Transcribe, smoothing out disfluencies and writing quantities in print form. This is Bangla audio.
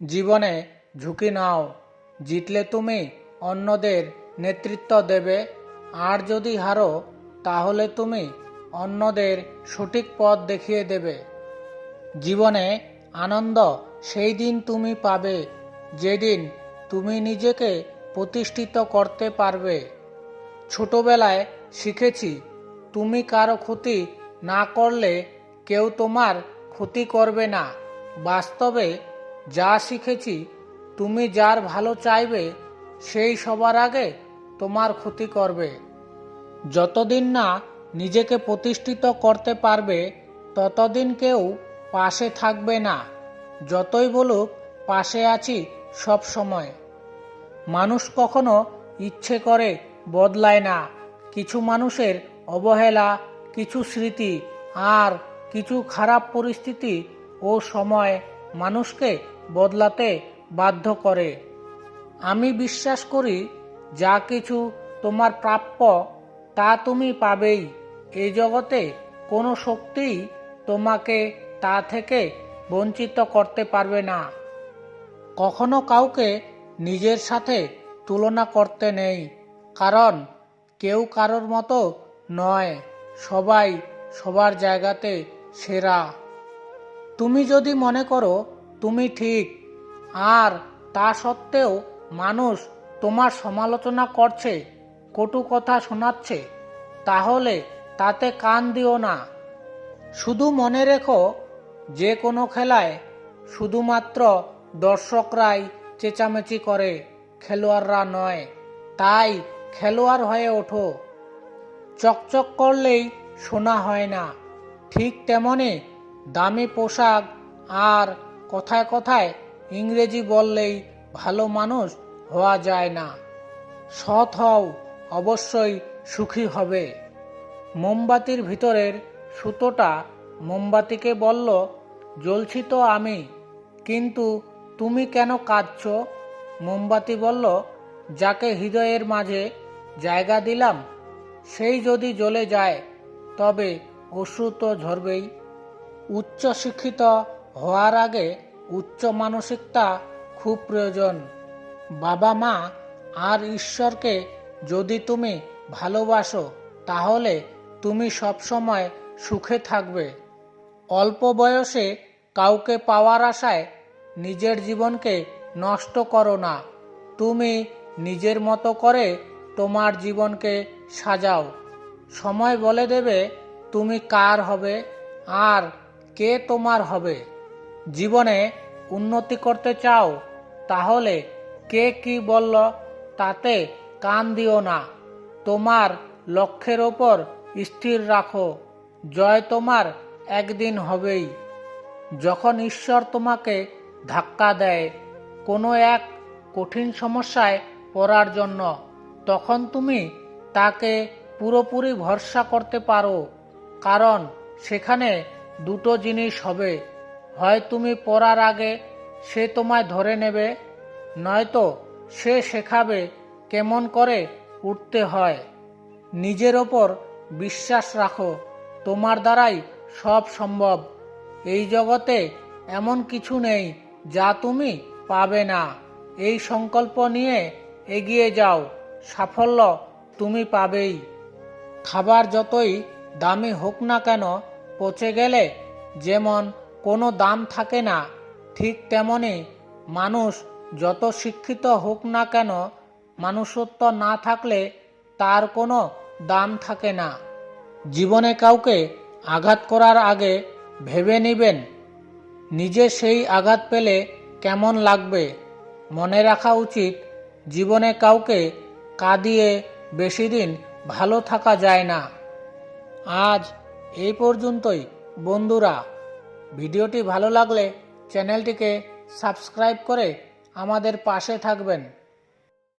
জীবনে ঝুঁকি নাও। জিতলে তুমি অন্যদের নেতৃত্ব দেবে, আর যদি হারো তাহলে তুমি অন্যদের সঠিক পথ দেখিয়ে দেবে। জীবনে আনন্দ সেই দিন তুমি পাবে যেদিন তুমি নিজেকে প্রতিষ্ঠিত করতে পারবে। ছোটবেলায় শিখেছি, তুমি কারো ক্ষতি না করলে কেউ তোমার ক্ষতি করবে না। বাস্তবে যা শিখেছি, তুমি যার ভালো চাইবে সেই সবার আগে তোমার ক্ষতি করবে। যতদিন না নিজেকে প্রতিষ্ঠিত করতে পারবে ততদিন কেউ পাশে থাকবে না, যতই বলুক পাশে আছি সব সময়। মানুষ কখনো ইচ্ছে করে বদলায় না। কিছু মানুষের অবহেলা, কিছু স্মৃতি আর কিছু খারাপ পরিস্থিতি ও সময় মানুষকে বদলাতে বাধ্য করে। আমি বিশ্বাস করি, যা কিছু তোমার প্রাপ্য তা তুমি পাবেই। এই জগতে কোনো শক্তিই তোমাকে তা থেকে বঞ্চিত করতে পারবে না। কখনো কাউকে নিজের সাথে তুলনা করতে নেই, কারণ কেউ কারোর মতো নয়। সবাই সবার জায়গাতে সেরা। তুমি যদি মনে করো তুমি ঠিক, আর তা সত্ত্বেও মানুষ তোমার সমালোচনা করছে, কটু কথা শোনাচ্ছে, তাহলে তাতে কান দিও না। শুধু মনে রেখো, যে কোনো খেলায় শুধুমাত্র দর্শকরাই চেঁচামেচি করে, খেলোয়াড়রা নয়। তাই খেলোয়াড় হয়ে ওঠো। চকচক করলেই সোনা হয় না, ঠিক তেমনি দামি পোশাক আর কথায় কথায় ইংরেজি বললেই ভালো মানুষ হওয়া যায় না। সৎ হও, অবশ্যই সুখী হবে। মোমবাতির ভিতরের সুতোটা মোমবাতিকে বলল, জ্বলছি তো আমি, কিন্তু তুমি কেন কাঁদছো? মোমবাতি বলল, যাকে হৃদয়ের মাঝে জায়গা দিলাম সেই যদি জ্বলে যায় তবে অশ্রু তো ঝরবেই। উচ্চ শিক্ষিত হওয়ার আগে উচ্চ মানসিকতা খুব প্রয়োজন। বাবা মা আর ঈশ্বরকে যদি তুমি ভালোবাসো তাহলে তুমি সবসময় সুখে থাকবে। অল্প বয়সে কাউকে পাওয়ার আশায় নিজের জীবনকে নষ্ট করো না। তুমি নিজের মতো করে তোমার জীবনকে সাজাও। সময় বলে দেবে তুমি কার হবে আর কে তোমার হবে। জীবনে উন্নতি করতে চাও, তাহলে কে কি বলল তাতে কান দিও না। তোমার লক্ষ্যের ওপর স্থির রাখো, জয় তোমার একদিন হবেই। যখন ঈশ্বর তোমাকে ধাক্কা দেয় কোনো এক কঠিন সমস্যায় পড়ার জন্য, তখন তুমি তাকে পুরোপুরি ভরসা করতে পারো, কারণ সেখানে দুটো জিনিস হবে। হয় তুমি পড়ার আগে সে তোমায় ধরে নেবে, নয়তো সে শেখাবে কেমন করে উঠতে হয়। নিজের ওপর বিশ্বাস রাখো, তোমার দ্বারাই সব সম্ভব। এই জগতে এমন কিছু নেই যা তুমি পাবে না। এই সংকল্প নিয়ে এগিয়ে যাও, সাফল্য তুমি পাবেই। খাবার যতই দামি হোক না কেন, পচে গেলে যেমন কোনো দাম থাকে না, ঠিক তেমনি মানুষ যত শিক্ষিত হোক না কেন, মানুষত্ব না থাকলে তার কোনো দাম থাকে না। জীবনে কাউকে আঘাত করার আগে ভেবে নেবেন নিজে সেই আঘাত পেলে কেমন লাগবে। মনে রাখা উচিত, জীবনে কাউকে কাঁদিয়ে বেশি দিন ভালো থাকা যায় না। আজ এই পর্যন্তই বন্ধুরা। ভিডিওটি ভালো লাগলে চ্যানেলটিকে সাবস্ক্রাইব করে আমাদের পাশে থাকবেন।